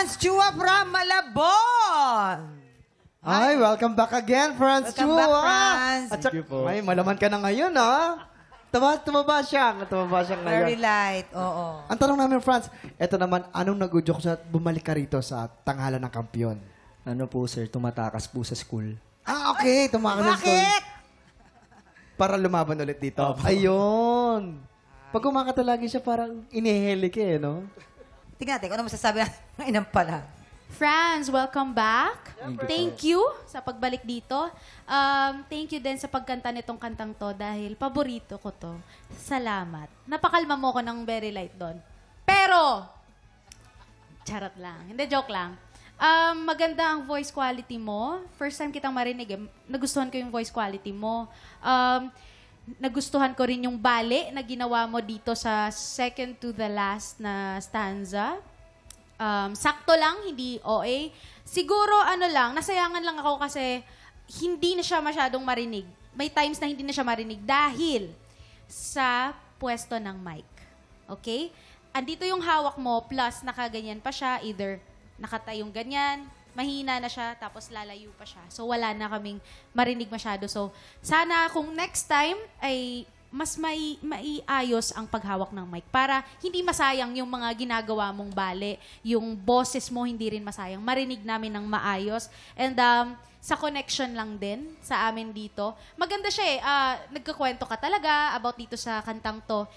Franz Chua from Malabon. Ay, welcome back again, Franz Chua. Welcome back, Franz. At saka, ay, malaman ka na ngayon, ha? Tumaba siya ngayon. Very light, oo. Ang tanong namin, Franz, eto naman, anong nag-udyok sa bumalik ka rito sa tanghalan ng kampiyon? Ano po, sir, tumatakas po sa school. Ah, okay. Tumakas sa school. Bakit? Para lumaban ulit dito. Ayun. Pag kumakata lagi siya, parang inihelik eh, no? Tingnan natin, ano masasabi ng inang pala? Franz, welcome back. Thank you sa pagbalik dito. Thank you din sa pagkanta nitong kantang to dahil paborito ko to. Salamat. Napakalma mo ko ng very light doon. Pero, charot lang. Hindi, joke lang. Maganda ang voice quality mo. First time kitang marinig. Nagustuhan ko yung voice quality mo. Nagustuhan ko rin yung bale na ginawa mo dito sa second to the last na stanza. Sakto lang, hindi OA. Siguro, nasayangan lang ako kasi hindi na siya masyadong marinig. May times na hindi na siya marinig dahil sa pwesto ng mic. Okay? Andito yung hawak mo, plus nakaganyan pa siya, either nakatayong ganyan, mahina na siya, tapos lalayo pa siya. So, wala na kaming marinig masyado. So, sana kung next time ay mas maiayos ang paghawak ng mic para hindi masayang yung mga ginagawa mong bale, yung boses mo hindi rin masayang. Marinig namin ng maayos. And sa connection lang din sa amin dito. Maganda siya eh. Nagkakwento ka talaga about dito sa kantang to.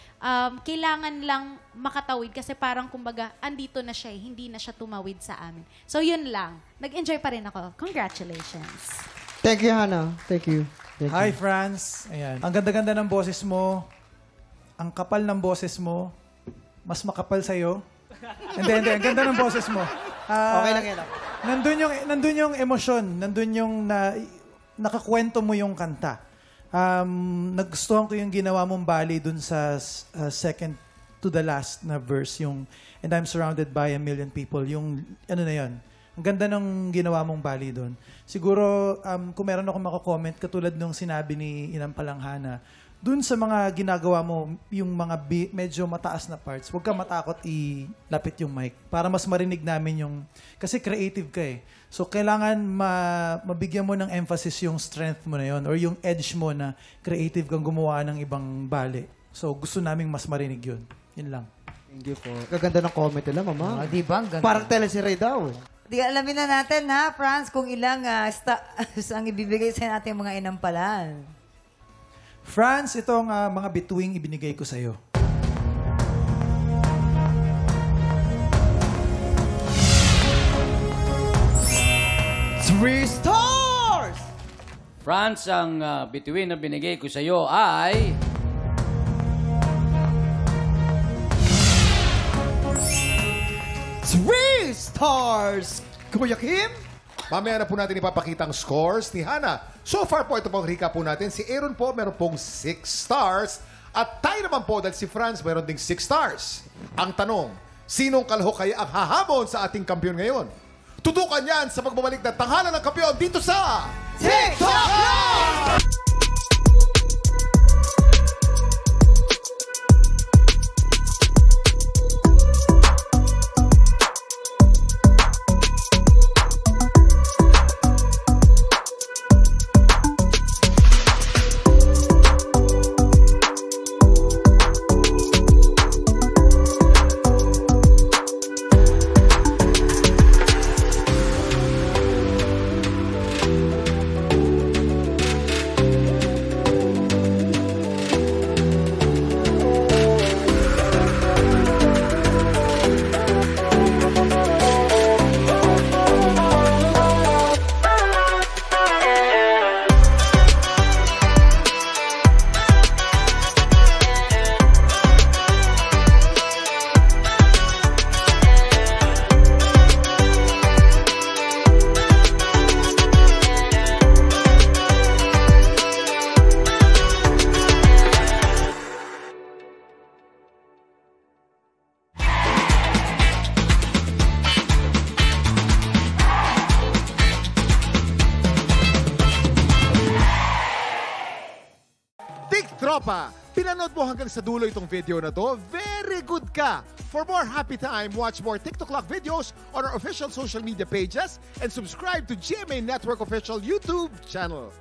Kailangan lang makatawid kasi parang kumbaga andito na siya eh. Hindi na siya tumawid sa amin. So yun lang. Nag-enjoy pa rin ako. Congratulations. Thank you, Hannah. Thank you. Hi, Franz. Ayan. Ang ganda-ganda ng boses mo. Ang kapal ng boses mo. Mas makapal sa'yo. Hindi. Ang ganda ng boses mo. Okay lang yan. Nandun yung emosyon. Nandun yung nakakwento mo yung kanta. Nagustuhan ko yung ginawa mong bali dun sa second to the last na verse. Yung, and I'm surrounded by a million people. Yung, ano na yun. Ang ganda ng ginawa mong bali doon. Siguro, kung meron ako makakomment, katulad nung sinabi ni Inang Palanghana, doon sa mga ginagawa mo, yung mga medyo mataas na parts, huwag ka matakot ilapit yung mic para mas marinig namin yung... Kasi creative ka eh. So, kailangan mabigyan mo ng emphasis yung strength mo na yun or yung edge mo na creative kang gumawa ng ibang bali. So, gusto naming mas marinig yun. Yun lang. Thank you po. Gaganda ng comment nila, mama. Diba? Ang ganda. Parang teleserye daw. Di alamin na natin ha, Franz, kung ilang ang ibibigay sa natin mga inampalan. Franz, itong mga bituing ibinigay ko sa'yo. Three stars! Franz, ang bituin na binigay ko sa'yo ay... Three stars! Kuya Kim? Mamaya na po natin ipapakita ang scores ni Hannah. So far po, ito pong recap po natin. Si Aaron po, meron pong 6 stars. At tayo naman po, dahil si Franz, meron ding 6 stars. Ang tanong, sinong kalahok kaya ang hahabon sa ating kampiyon ngayon? Tutukan yan sa pagbabalik na tanghalan ng kampiyon dito sa... TikTok Live! Tropa, pinanood mo hanggang sa dulo itong video na to, very good ka. For more happy time, watch more TikTok Clock videos on our official social media pages and subscribe to GMA Network official YouTube channel.